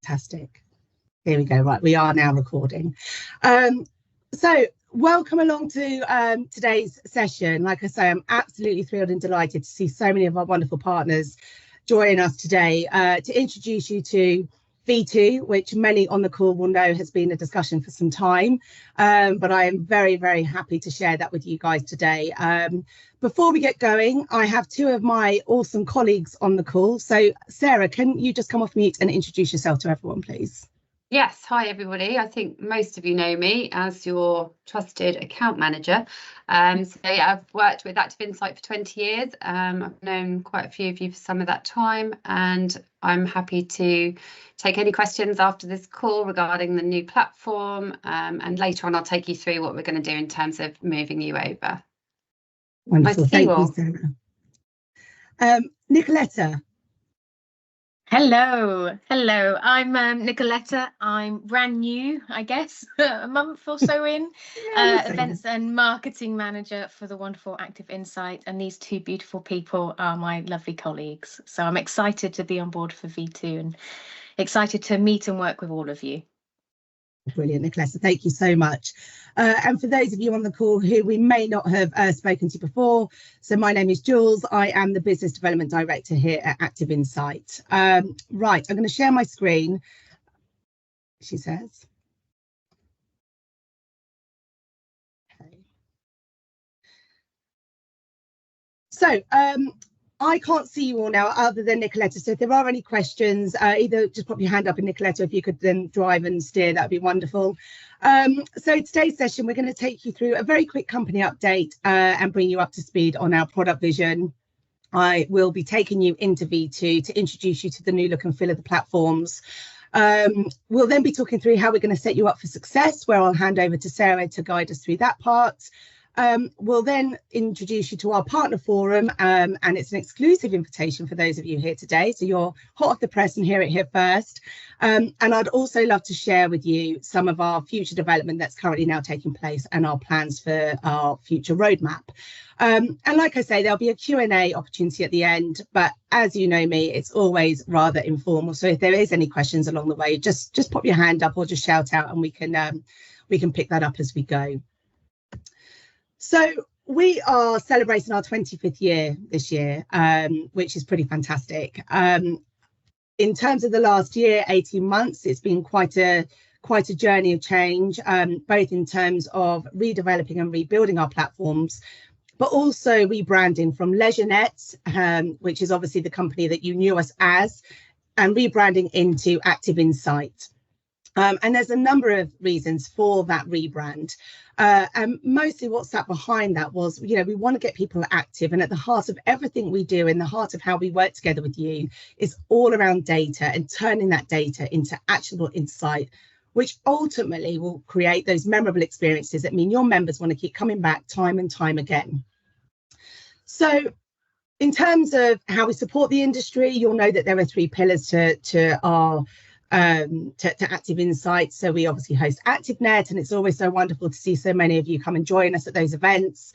Fantastic. Here we go. Right, we are now recording. So welcome along to today's session. Like I say, I'm absolutely thrilled and delighted to see so many of our wonderful partners join us today to introduce you to V2, which many on the call will know has been a discussion for some time, but I am very, very happy to share that with you guys today. Before we get going, I have two of my awesome colleagues on the call. So Sarah, can you just come off mute and introduce yourself to everyone, please? Yes, hi everybody. I think most of you know me as your trusted account manager. So yeah, I've worked with Active Insight for 20 years. I've known quite a few of you for some of that time, and I'm happy to take any questions after this call regarding the new platform. And later on, I'll take you through what we're going to do in terms of moving you over. Wonderful, thank you, Sarah. Nicoletta. Hello, I'm Nicoletta. I'm brand new, I guess, a month or so in, events and marketing manager for the wonderful Active Insight, and these two beautiful people are my lovely colleagues. So I'm excited to be on board for V2 and excited to meet and work with all of you. Brilliant, Nicoletta, thank you so much. And for those of you on the call who we may not have spoken to before, so my name is Jules. I am the Business Development Director here at Active Insight. Right, I'm going to share my screen, she says. Okay. So, I can't see you all now other than Nicoletta. So if there are any questions, either just pop your hand up, and Nicoletta, if you could then drive and steer, that'd be wonderful. So today's session, we're going to take you through a very quick company update and bring you up to speed on our product vision. I will be taking you into V2 to introduce you to the new look and feel of the platforms. We'll then be talking through how we're going to set you up for success, where I'll hand over to Sarah to guide us through that part. We'll then introduce you to our partner forum, and it's an exclusive invitation for those of you here today, so you're hot off the press and hear it here first. And I'd also love to share with you some of our future development that's currently now taking place and our plans for our future roadmap. And like I say, there'll be a Q&A opportunity at the end, but as you know me, it's always rather informal, so if there is any questions along the way, just pop your hand up or just shout out, and we can pick that up as we go. So we are celebrating our 25th year this year, which is pretty fantastic. In terms of the last year, 18 months, it's been quite a journey of change, both in terms of redeveloping and rebuilding our platforms, but also rebranding from LeisureNet, which is obviously the company that you knew us as, and rebranding into Active Insight. And there's a number of reasons for that rebrand. And mostly what sat behind that was, you know, we want to get people active, and at the heart of everything we do, in the heart of how we work together with you, is all around data and turning that data into actionable insight, which ultimately will create those memorable experiences that mean your members want to keep coming back time and time again. So in terms of how we support the industry, you'll know that there are three pillars to our to Active Insight. So we obviously host ActiveNet, and it's always so wonderful to see so many of you come and join us at those events.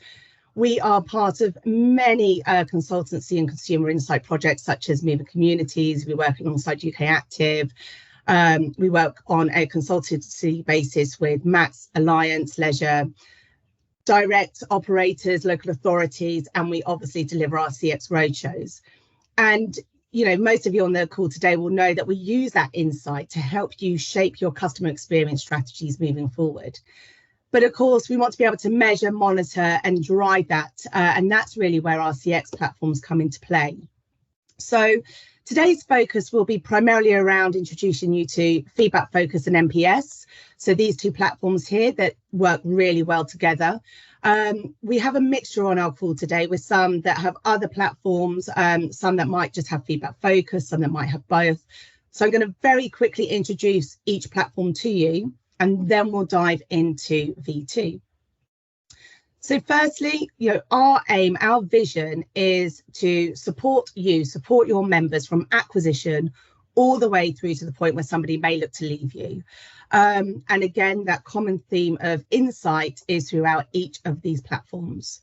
We are part of many consultancy and consumer insight projects, such as Moving Communities. We work alongside UK Active. We work on a consultancy basis with Max, Alliance, Leisure, direct operators, local authorities, and we obviously deliver our CX roadshows. And you know, most of you on the call today will know that we use that insight to help you shape your customer experience strategies moving forward. But of course, we want to be able to measure, monitor, and drive that. And that's really where our CX platforms come into play. So today's focus will be primarily around introducing you to Feedback Focus and NPS. So these two platforms here that work really well together. We have a mixture on our call today with some that have other platforms, some that might just have Feedback Focus, some that might have both. So I'm going to very quickly introduce each platform to you, and then we'll dive into V2. So firstly, you know, our aim, our vision is to support you, support your members from acquisition all the way through to the point where somebody may look to leave you. And again, that common theme of insight is throughout each of these platforms.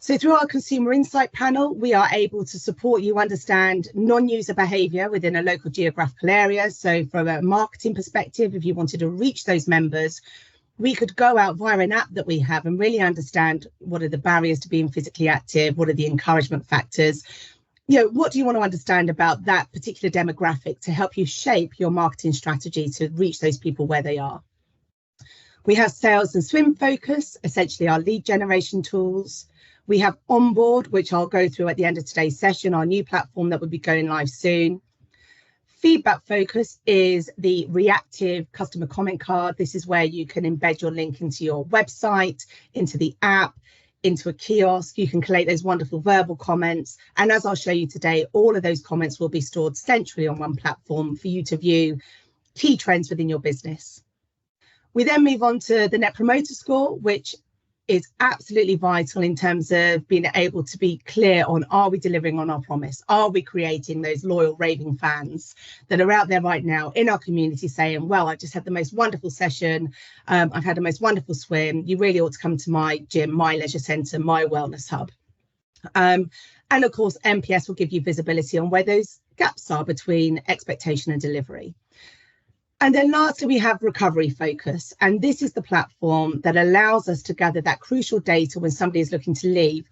So through our consumer insight panel, we are able to support you understand non-user behaviour within a local geographical area. So from a marketing perspective, if you wanted to reach those members, we could go out via an app that we have and really understand what are the barriers to being physically active, what are the encouragement factors. You know, what do you want to understand about that particular demographic to help you shape your marketing strategy to reach those people where they are. We have sales and swim focus, essentially our lead generation tools. We have onboard, which I'll go through at the end of today's session, our new platform that will be going live soon. Feedback focus is the reactive customer comment card. This is where you can embed your link into your website, into the app, into a kiosk. You can collate those wonderful verbal comments. And as I'll show you today, all of those comments will be stored centrally on one platform for you to view key trends within your business. We then move on to the Net Promoter Score, which is absolutely vital in terms of being able to be clear on, are we delivering on our promise? Are we creating those loyal raving fans that are out there right now in our community saying, well, I just had the most wonderful session. I've had the most wonderful swim. You really ought to come to my gym, my leisure centre, my wellness hub. And of course, NPS will give you visibility on where those gaps are between expectation and delivery. And then lastly, we have recovery focus. And this is the platform that allows us to gather that crucial data when somebody is looking to leave.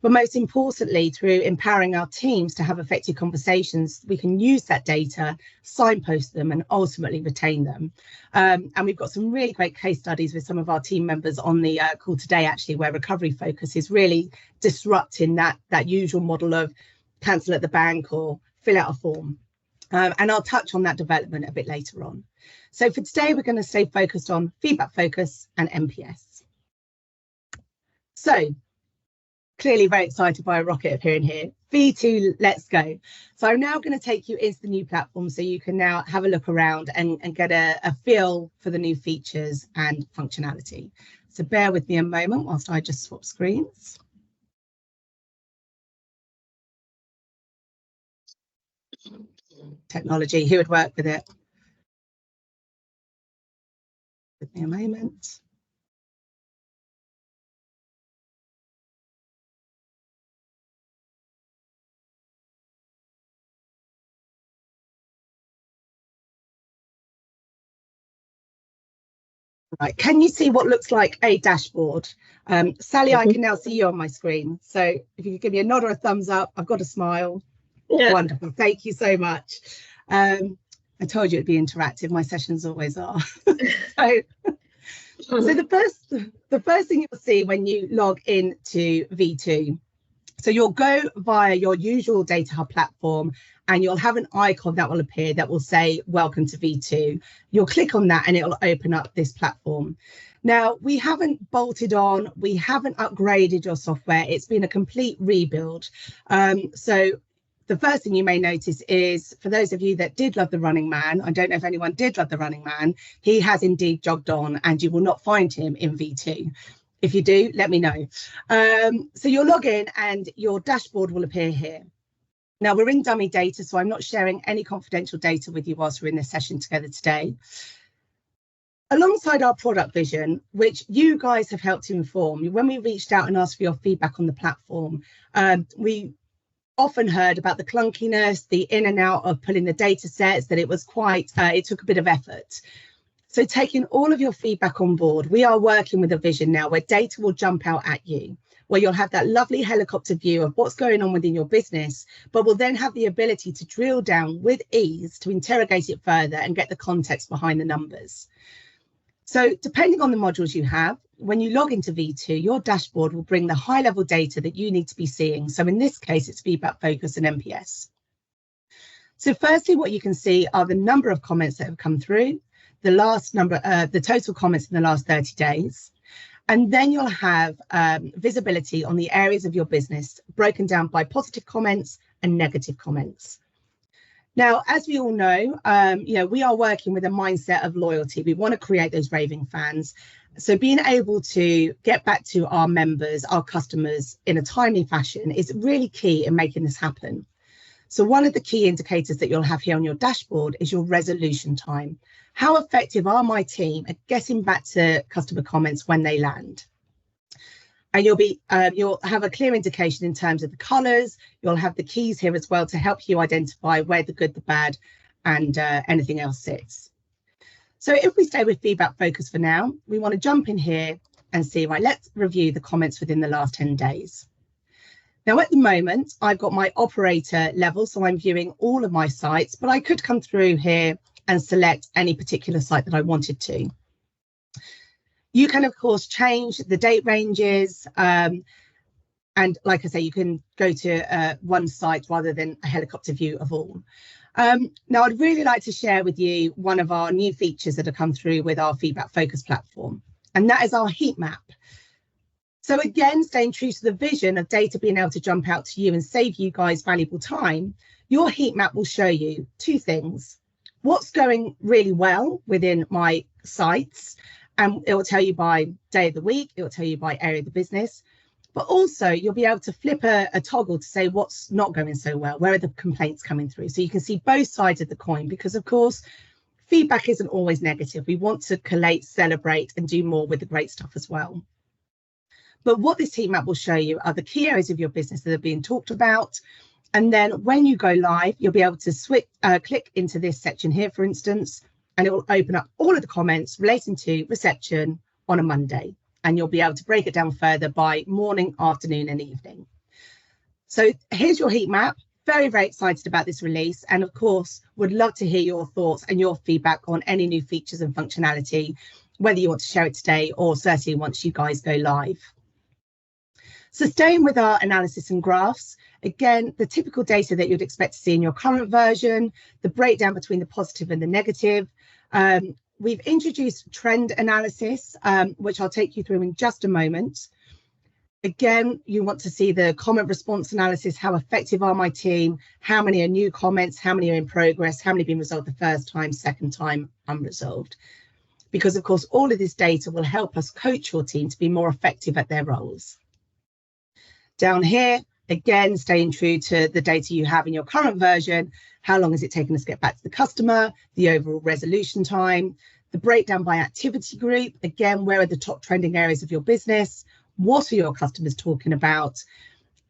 But most importantly, through empowering our teams to have effective conversations, we can use that data, signpost them, and ultimately retain them. And we've got some really great case studies with some of our team members on the call today, actually, where recovery focus is really disrupting that usual model of cancel at the bank or fill out a form. And I'll touch on that development a bit later on. So for today, we're going to stay focused on feedback focus and NPS. So clearly very excited by a rocket appearing here. V2, let's go. So I'm now going to take you into the new platform so you can now have a look around and get a feel for the new features and functionality. So bear with me a moment whilst I just swap screens. Technology, who would work with it? Give me a moment. Right, can you see what looks like a dashboard? Sally, I can now see you on my screen. So if you could give me a nod or a thumbs up, I've got a smile. Yeah. Wonderful, thank you so much. I told you it'd be interactive. My sessions always are. So the first thing you'll see when you log into V2, so you'll go via your usual Data Hub platform and you'll have an icon that will appear that will say, welcome to V2. You'll click on that and it'll open up this platform. Now, we haven't bolted on, we haven't upgraded your software. It's been a complete rebuild. So the first thing you may notice is, for those of you that did love the Running Man, I don't know if anyone did love the Running Man, he has indeed jogged on and you will not find him in V2. If you do, let me know. So you'll log in and your dashboard will appear here. Now we're in dummy data, so I'm not sharing any confidential data with you whilst we're in this session together today. Alongside our product vision, which you guys have helped to inform, when we reached out and asked for your feedback on the platform, we often heard about the clunkiness, the in and out of pulling the data sets, that it was quite, it took a bit of effort. So taking all of your feedback on board, we are working with a vision now where data will jump out at you, where you'll have that lovely helicopter view of what's going on within your business, but will then have the ability to drill down with ease to interrogate it further and get the context behind the numbers. So depending on the modules you have, when you log into V2, your dashboard will bring the high level data that you need to be seeing. So in this case, it's feedback focus and NPS. So firstly, what you can see are the number of comments that have come through, the last number, the total comments in the last 30 days. And then you'll have visibility on the areas of your business broken down by positive comments and negative comments. Now, as we all know, we are working with a mindset of loyalty. We want to create those raving fans. So being able to get back to our members, our customers in a timely fashion is really key in making this happen. So one of the key indicators that you'll have here on your dashboard is your resolution time. How effective are my team at getting back to customer comments when they land? And you'll have a clear indication in terms of the colours. You'll have the keys here as well to help you identify where the good, the bad, and anything else sits. So if we stay with feedback focus for now, we want to jump in here and see, right, let's review the comments within the last 10 days. Now, at the moment, I've got my operator level, so I'm viewing all of my sites, but I could come through here and select any particular site that I wanted to. You can, of course, change the date ranges. And like I say, you can go to one site rather than a helicopter view of all. Now, I'd really like to share with you one of our new features that have come through with our Feedback Focus platform, and that is our heat map. So again, staying true to the vision of data being able to jump out to you and save you guys valuable time, your heat map will show you two things. What's going really well within my sites, and it will tell you by day of the week, it will tell you by area of the business, but also you'll be able to flip a toggle to say what's not going so well, where are the complaints coming through. So you can see both sides of the coin, because of course, feedback isn't always negative. We want to collate, celebrate, and do more with the great stuff as well. But what this heat map will show you are the key areas of your business that are being talked about. And then when you go live, you'll be able to click into this section here, for instance, and it will open up all of the comments relating to reception on a Monday. And you'll be able to break it down further by morning, afternoon, and evening. So here's your heat map. Very, very excited about this release. And of course, would love to hear your thoughts and your feedback on any new features and functionality, whether you want to share it today or certainly once you guys go live. So staying with our analysis and graphs, again, the typical data that you'd expect to see in your current version, the breakdown between the positive and the negative. We've introduced trend analysis, which I'll take you through in just a moment. Again, you want to see the comment response analysis. How effective are my team? How many are new comments? How many are in progress? How many have been resolved the first time, second time, unresolved? Because, of course, all of this data will help us coach your team to be more effective at their roles. Down here, again, staying true to the data you have in your current version. How long has it taken us to get back to the customer? The overall resolution time, the breakdown by activity group. Again, where are the top trending areas of your business? What are your customers talking about?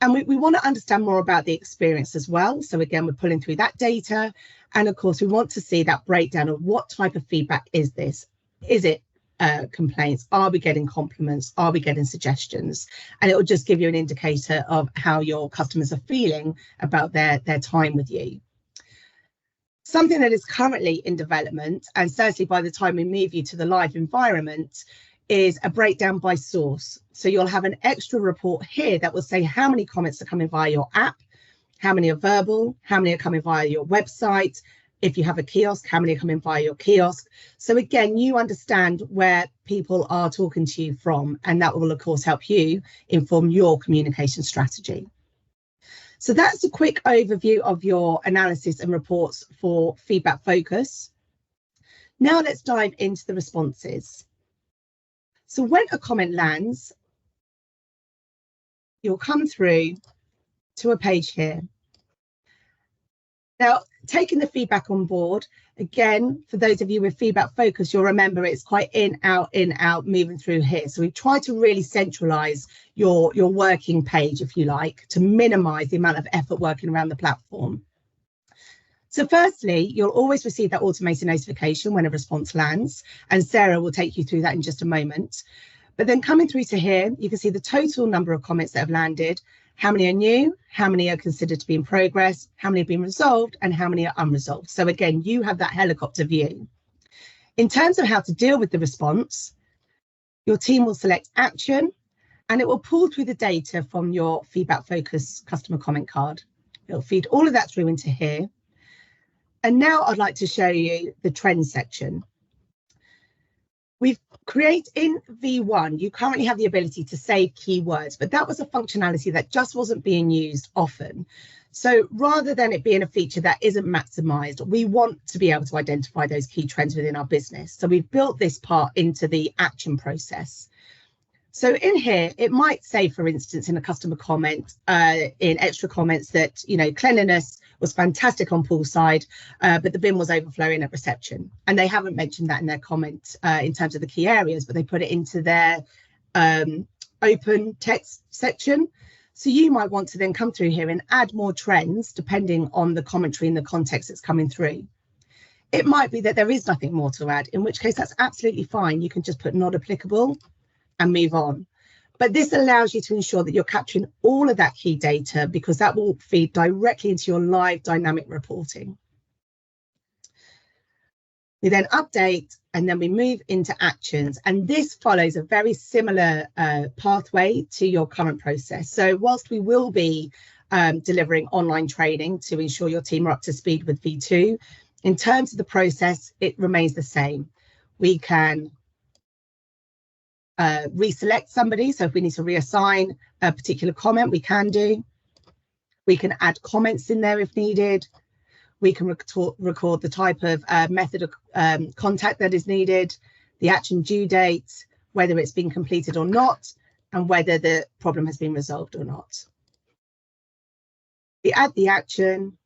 And we want to understand more about the experience as well. So again, we're pulling through that data. And of course, we want to see that breakdown of what type of feedback is this? Is it complaints? Are we getting compliments? Are we getting suggestions? And it will just give you an indicator of how your customers are feeling about their time with you. Something that is currently in development, and certainly by the time we move you to the live environment, is a breakdown by source. So you'll have an extra report here that will say how many comments are coming via your app, how many are verbal, how many are coming via your website. If you have a kiosk, how many are coming via your kiosk? So again, you understand where people are talking to you from, and that will, of course, help you inform your communication strategy. So that's a quick overview of your analysis and reports for Feedback Focus. Now let's dive into the responses. So when a comment lands, you'll come through to a page here. Now, taking the feedback on board, again, for those of you with Feedback Focus, you'll remember it's quite in, out, moving through here. So we've tried to really centralize your working page, if you like, to minimize the amount of effort working around the platform. So firstly, you'll always receive that automated notification when a response lands, and Sarah will take you through that in just a moment. But then coming through to here, you can see the total number of comments that have landed, how many are new, how many are considered to be in progress, how many have been resolved, and how many are unresolved. So again, you have that helicopter view. In terms of how to deal with the response, your team will select action, and it will pull through the data from your Feedback Focus customer comment card. It'll feed all of that through into here. And now I'd like to show you the trend section. We've created in V1, you currently have the ability to save keywords, but that was a functionality that just wasn't being used often. So rather than it being a feature that isn't maximized, we want to be able to identify those key trends within our business. So we've built this part into the action process. So in here, it might say, for instance, in a customer comment, in extra comments that, you know, cleanliness was fantastic on poolside, but the bin was overflowing at reception. And they haven't mentioned that in their comment in terms of the key areas, but they put it into their open text section. So you might want to then come through here and add more trends depending on the commentary and the context that's coming through. It might be that there is nothing more to add, in which case that's absolutely fine. You can just put not applicable and move on. But this allows you to ensure that you're capturing all of that key data, because that will feed directly into your live dynamic reporting. We then update, and then we move into actions. And this follows a very similar pathway to your current process. So whilst we will be delivering online training to ensure your team are up to speed with V2, in terms of the process, it remains the same. We can reselect somebody. So if we need to reassign a particular comment, we can do. We can add comments in there if needed. We can record the type of method of contact that is needed, the action due date, whether it's been completed or not, and whether the problem has been resolved or not. We add the action.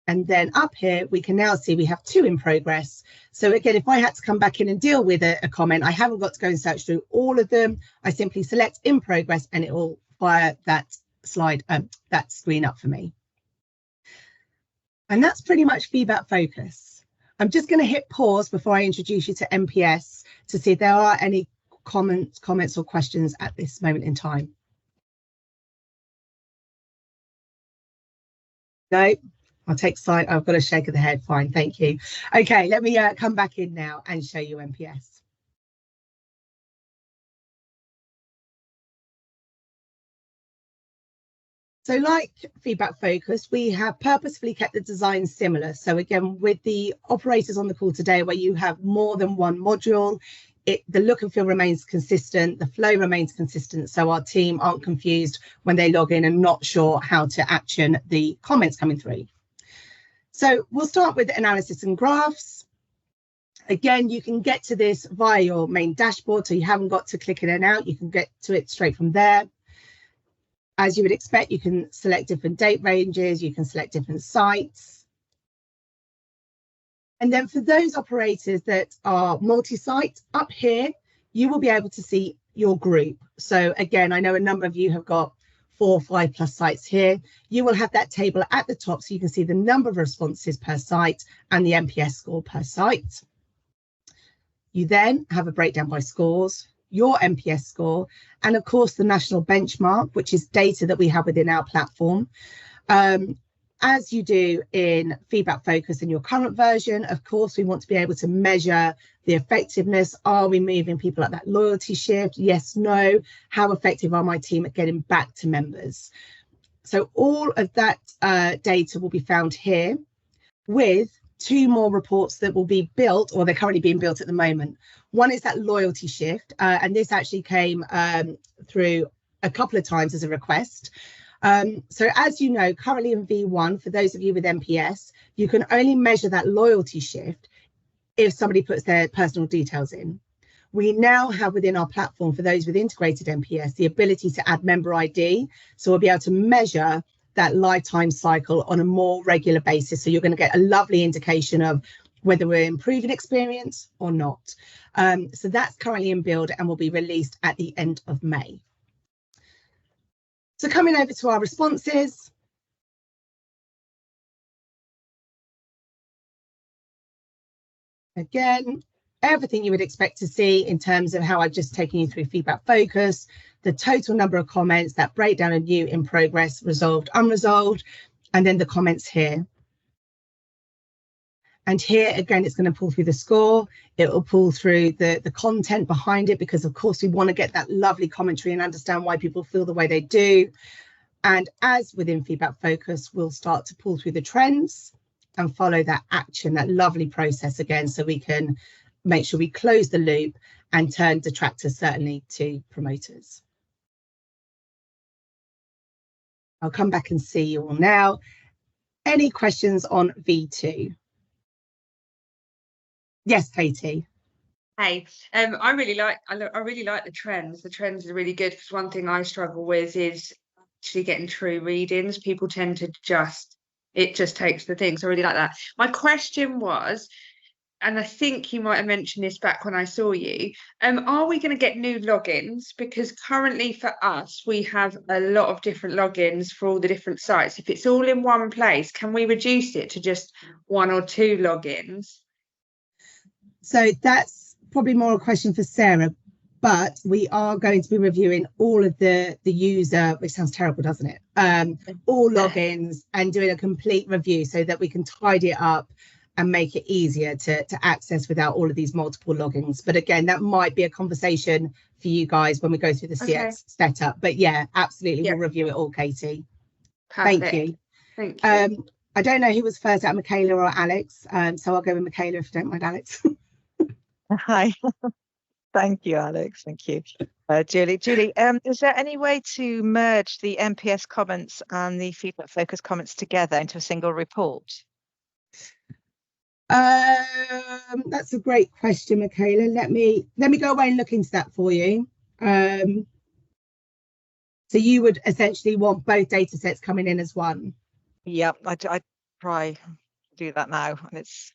And then up here, we can now see we have 2 in progress. So again, if I had to come back in and deal with a comment, I haven't got to go and search through all of them. I simply select in progress and it will fire that slide, that screen up for me. And that's pretty much Feedback Focus. I'm just going to hit pause before I introduce you to MPS to see if there are any comments or questions at this moment in time. No. I'll take side. I've got a shake of the head. Fine, thank you. Okay, let me come back in now and show you MPS. So like Feedback Focus, we have purposefully kept the design similar. So again, with the operators on the call today, where you have more than one module, the look and feel remains consistent, the flow remains consistent, so our team aren't confused when they log in and not sure how to action the comments coming through. So we'll start with analysis and graphs. Again, you can get to this via your main dashboard, so you haven't got to click in and out. You can get to it straight from there. As you would expect, you can select different date ranges, you can select different sites. And then for those operators that are multi-site, up here, you will be able to see your group. So again, I know a number of you have got 4 or 5+ sites here. You will have that table at the top so you can see the number of responses per site and the MPS score per site. You then have a breakdown by scores, your MPS score, and of course the national benchmark, which is data that we have within our platform. As you do in Feedback Focus in your current version, of course, we want to be able to measure the effectiveness. Are we moving people at that loyalty shift? Yes, no. How effective are my team at getting back to members? So all of that data will be found here, with 2 more reports that will be built, or they're currently being built at the moment. One is that loyalty shift, and this actually came through a couple of times as a request. So as you know, currently in V1, for those of you with MPS, you can only measure that loyalty shift if somebody puts their personal details in. We now have within our platform, for those with integrated MPS, the ability to add member ID. So we'll be able to measure that lifetime cycle on a more regular basis. So you're going to get a lovely indication of whether we're improving experience or not. So that's currently in build and will be released at the end of May. So coming over to our responses. Again, everything you would expect to see in terms of how I've just taken you through Feedback Focus, the total number of comments, that breakdown of new, in progress, resolved, unresolved, and then the comments here. And here, again, it's going to pull through the score. It will pull through the content behind it, because, of course, we want to get that lovely commentary and understand why people feel the way they do. And as within Feedback Focus, we'll start to pull through the trends and follow that action, that lovely process again, so we can make sure we close the loop and turn detractors certainly to promoters. I'll come back and see you all now. Any questions on V2? Yes, Katie. Hey, I really like the trends. The trends are really good, because one thing I struggle with is actually getting true readings. People tend to it just takes the thing. So I really like that. My question was, and I think you might have mentioned this back when I saw you, are we going to get new logins? Because currently for us, we have a lot of different logins for all the different sites. If it's all in one place, can we reduce it to just 1 or 2 logins? So that's probably more a question for Sarah, but we are going to be reviewing all of the user, which sounds terrible, doesn't it? All logins and doing a complete review so that we can tidy it up and make it easier to access without all of these multiple logins. But again, that might be a conversation for you guys when we go through the CX setup. But yeah, absolutely, we'll review it all, Katie. Perfect. Thank you. Thank you. I don't know who was first out, Michaela or Alex. So I'll go with Michaela if you don't mind, Alex. Hi. Thank you, Alex. Thank you. Julie, is there any way to merge the NPS comments and the feedback focus comments together into a single report? That's a great question, Michaela. Let me go away and look into that for you. So you would essentially want both data sets coming in as one? Yeah, I try to do that now, and it's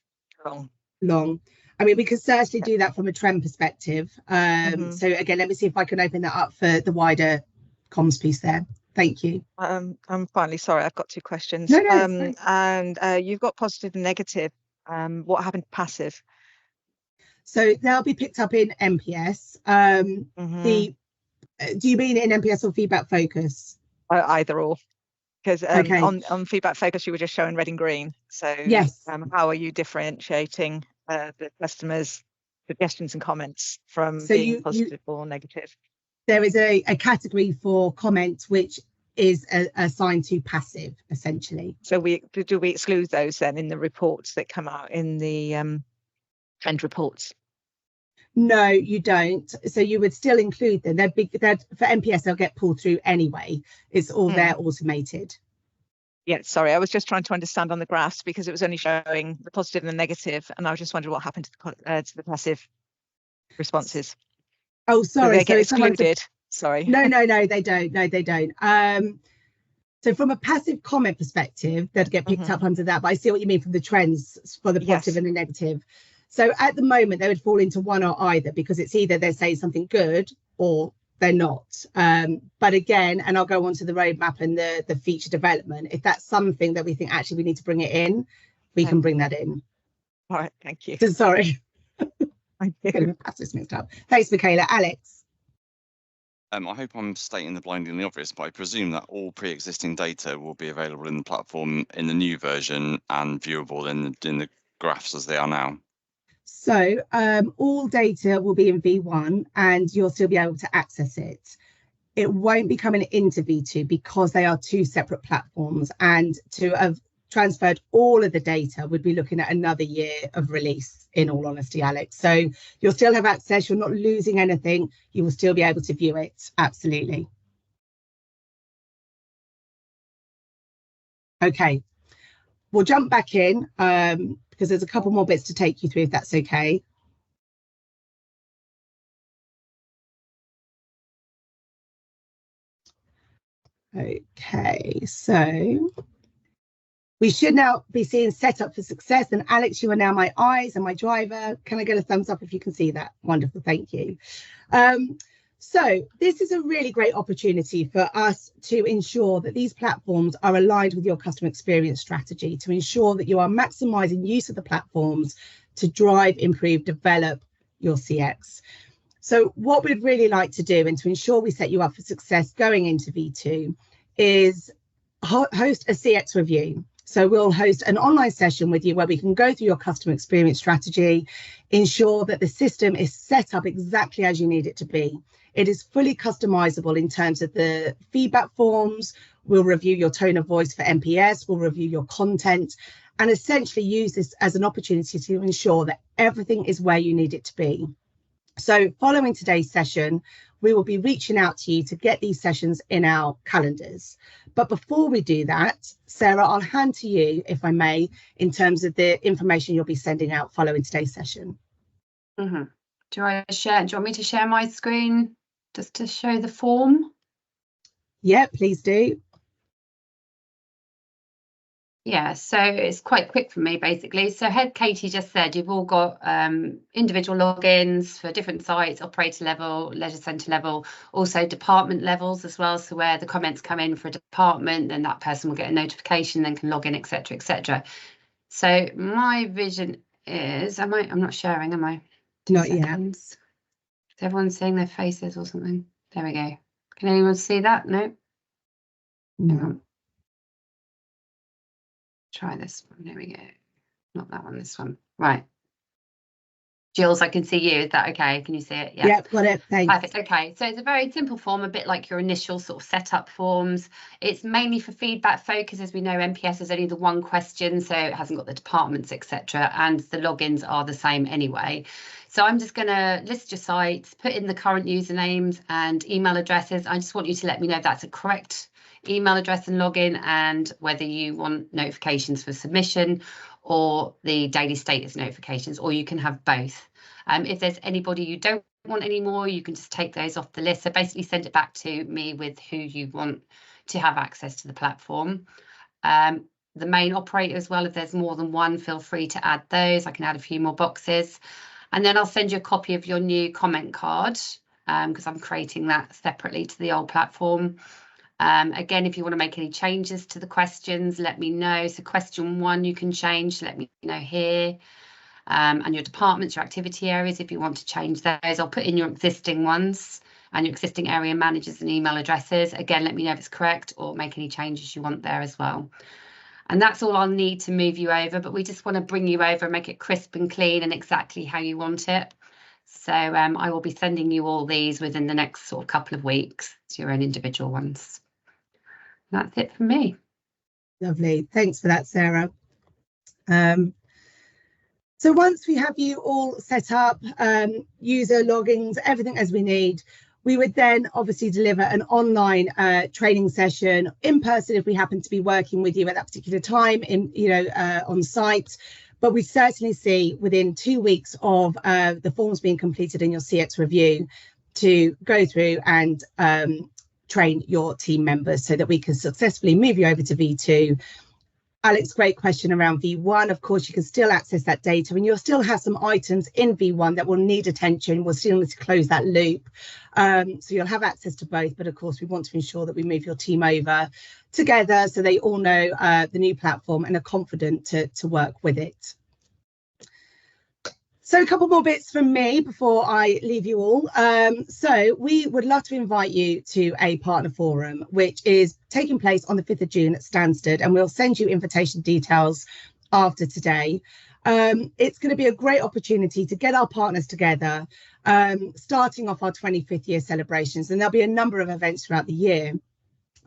long. I mean, we could certainly do that from a trend perspective. So again, let me see if I can open that up for the wider comms piece there. Thank you. I'm finally sorry, I've got 2 questions. No, and you've got positive and negative. What happened to passive? So they'll be picked up in NPS. Do you mean in NPS or feedback focus? Either or, because on feedback focus you were just showing red and green. So yes, how are you differentiating the customers' suggestions and comments from being positive or negative? There is a category for comment which is assigned to passive, essentially. So do we exclude those then in the reports that come out in the trend reports? No, you don't. So you would still include them. They're for NPS, they'll get pulled through anyway. It's all there automated. Yeah, sorry, I was just trying to understand on the graphs because it was only showing the positive and the negative, and I was just wondering what happened to the passive responses. Oh, sorry. Do they get excluded? Sorry. No, they don't. No, they don't. So from a passive comment perspective, they'd get picked up under that. But I see what you mean from the trends for the positive and the negative. So at the moment, they would fall into one or either, because it's either they're saying something good or they're not. But again, and I'll go on to the roadmap and the feature development. If that's something that we think actually we need to bring it in, we can bring that in. All right, thank you. Sorry. Thank you. Passive mixed up. Thanks, Michaela. Alex. I hope I'm stating the blindingly obvious, but I presume that all pre-existing data will be available in the platform in the new version and viewable in the graphs as they are now. So all data will be in V1 and you'll still be able to access it. It won't be coming into V2 because they are 2 separate platforms, and to have transferred all of the data would be looking at another year of release, in all honesty, Alex. So you'll still have access, you're not losing anything, you will still be able to view it, absolutely. Okay, we'll jump back in because there's a couple more bits to take you through, if that's okay. Okay, so we should now be seeing set up for success. And Alex, you are now my eyes and my driver. Can I get a thumbs up if you can see that? Wonderful, thank you. So this is a really great opportunity for us to ensure that these platforms are aligned with your customer experience strategy, to ensure that you are maximizing use of the platforms to drive, improve, develop your CX. So what we'd really like to do, and to ensure we set you up for success going into V2, is host a CX review. So we'll host an online session with you where we can go through your customer experience strategy, ensure that the system is set up exactly as you need it to be. It is fully customizable in terms of the feedback forms. We'll review your tone of voice for NPS, we'll review your content, and essentially use this as an opportunity to ensure that everything is where you need it to be. So following today's session, we will be reaching out to you to get these sessions in our calendars. But before we do that, Sarah, I'll hand to you, if I may, in terms of the information you'll be sending out following today's session. Do you want me to share my screen just to show the form? Yeah, please do. Yeah, so it's quite quick for me, basically. So head Katie just said you've all got individual logins for different sites, operator level, leisure centre level, also department levels as well. So where the comments come in for a department, then that person will get a notification, then can log in, etc., etc. So my vision is, I'm not sharing, am I? Not yet. Seconds. Is everyone seeing their faces or something? There we go. Can anyone see that? No? Hang on. Try this one. There we go. Not that one, this one. Right. Jules, I can see you. Is that okay? Can you see it? Yeah, got it. Thanks. Perfect. Okay, so it's a very simple form, a bit like your initial sort of setup forms. It's mainly for feedback focus. As we know, MPS is only the one question, so it hasn't got the departments, etc. And the logins are the same anyway. So I'm just going to list your sites, put in the current usernames and email addresses. I just want you to let me know if that's a correct email address and login, and whether you want notifications for submission or the daily status notifications, or you can have both. If there's anybody you don't want anymore, you can just take those off the list. So basically send it back to me with who you want to have access to the platform. The main operator as well, if there's more than one, feel free to add those. I can add a few more boxes. And then I'll send you a copy of your new comment card, because I'm creating that separately to the old platform. Again, if you want to make any changes to the questions, let me know. So question 1 you can change, let me know here. And your departments, your activity areas, if you want to change those, I'll put in your existing ones and your existing area managers and email addresses. Again, let me know if it's correct, or make any changes you want there as well. And that's all I'll need to move you over, but we just want to bring you over and make it crisp and clean and exactly how you want it. So I will be sending you all these within the next sort of couple of weeks, to your own individual ones. That's it from me. Lovely. Thanks for that, Sarah. So once we have you all set up, user logins, everything as we need, we would then obviously deliver an online training session in person if we happen to be working with you at that particular time on site. But we certainly see within 2 weeks of the forms being completed in your CX review to go through and train your team members so that we can successfully move you over to V2. Alex, great question around V1. Of course, you can still access that data, and you'll still have some items in V1 that will need attention. We'll still need to close that loop. So you'll have access to both, but of course, we want to ensure that we move your team over together so they all know the new platform and are confident to work with it. So a couple more bits from me before I leave you all. So we would love to invite you to a partner forum, which is taking place on the 5th of June at Stansted, and we'll send you invitation details after today. It's going to be a great opportunity to get our partners together, starting off our 25th year celebrations, and there'll be a number of events throughout the year.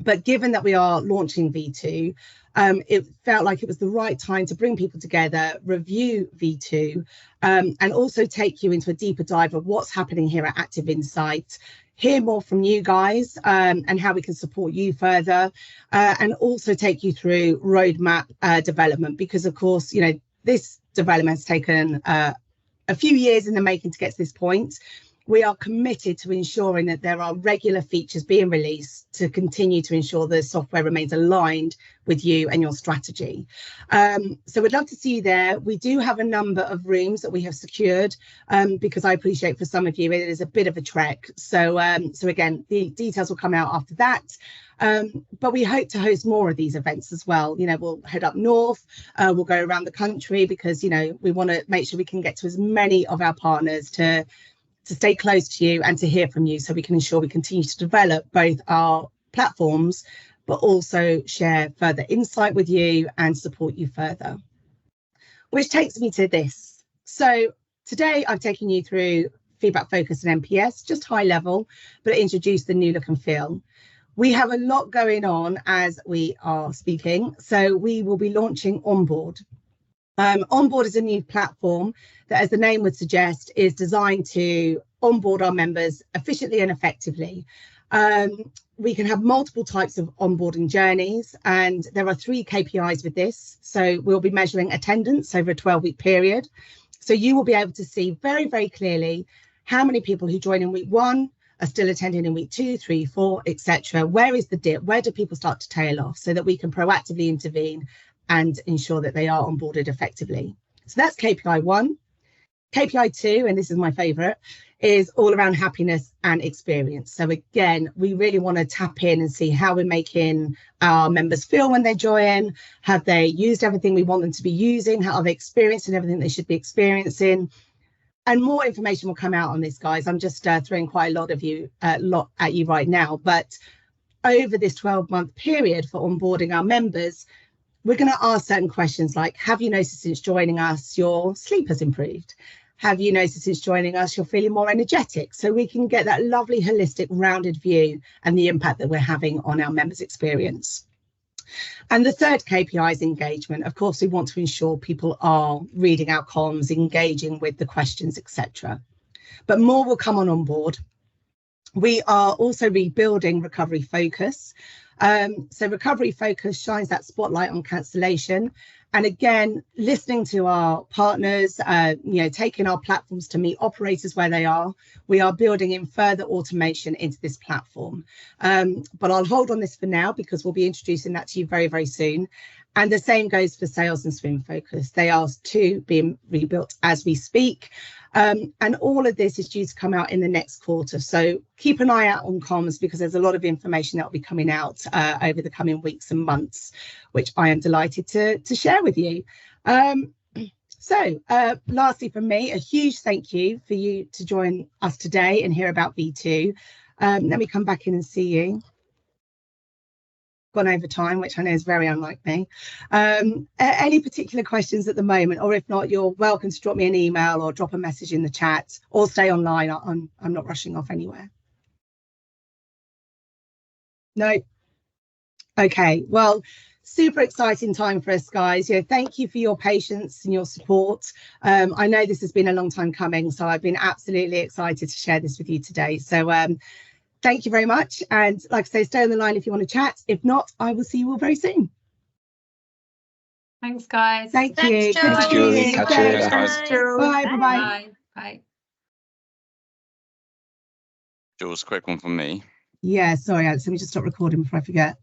But given that we are launching V2, it felt like it was the right time to bring people together, review V2, and also take you into a deeper dive of what's happening here at Active Insight, hear more from you guys and how we can support you further, and also take you through roadmap development, because of course, this development has taken a few years in the making to get to this point. We are committed to ensuring that there are regular features being released to continue to ensure the software remains aligned with you and your strategy. So we'd love to see you there. We do have a number of rooms that we have secured, because I appreciate for some of you it is a bit of a trek. So again, the details will come out after that. But we hope to host more of these events as well. We'll head up north, we'll go around the country, because we want to make sure we can get to as many of our partners to stay close to you and to hear from you, so we can ensure we continue to develop both our platforms, but also share further insight with you and support you further. Which takes me to this. So today I've taken you through Feedback Focus and MPS, just high level, but introduce the new look and feel. We have a lot going on as we are speaking, so we will be launching Onboard. Onboard is a new platform that, as the name would suggest, is designed to onboard our members efficiently and effectively. We can have multiple types of onboarding journeys, and there are 3 KPIs with this. So we'll be measuring attendance over a 12-week period. So you will be able to see very, very clearly how many people who join in week 1 are still attending in week 2, 3, 4, etc. Where is the dip? Where do people start to tail off, so that we can proactively intervene and ensure that they are onboarded effectively. So that's KPI 1. KPI 2, and this is my favourite, is all around happiness and experience. So again, we really want to tap in and see how we're making our members feel when they join. Have they used everything we want them to be using? How are they experiencing everything they should be experiencing? And more information will come out on this, guys. I'm just throwing quite a lot at you right now. But over this 12-month period for onboarding our members, we're going to ask certain questions like, have you noticed since joining us your sleep has improved? Have you noticed since joining us you're feeling more energetic? So we can get that lovely, holistic, rounded view and the impact that we're having on our members' experience. And the third KPI is engagement. Of course, we want to ensure people are reading our comms, engaging with the questions, etc. But more will come on board. We are also rebuilding Recovery Focus. So Recovery Focus shines that spotlight on cancellation. And again, listening to our partners, taking our platforms to meet operators where they are, we are building in further automation into this platform. But I'll hold on this for now because we'll be introducing that to you very, very soon. And the same goes for Sales and Swim Focus. They are too being rebuilt as we speak. And all of this is due to come out in the next quarter. So keep an eye out on comms because there's a lot of information that will be coming out over the coming weeks and months, which I am delighted to share with you. Lastly from me, a huge thank you for you to join us today and hear about V2. Let me come back in and see you. Gone over time, which I know is very unlike me. Any particular questions at the moment, or if not, you're welcome to drop me an email or drop a message in the chat or stay online. I'm not rushing off anywhere. No. Okay, well, super exciting time for us, guys. Thank you for your patience and your support. I know this has been a long time coming, so I've been absolutely excited to share this with you today. So thank you very much. And like I say, stay on the line if you want to chat. If not, I will see you all very soon. Thanks, guys. Thanks, Julie. you. Good to Thanks, see Julie. you. Catch you later, guys. Bye. Bye. Bye. Bye. Jules, quick one from me. Yeah, sorry, Alex. Let me just stop recording before I forget.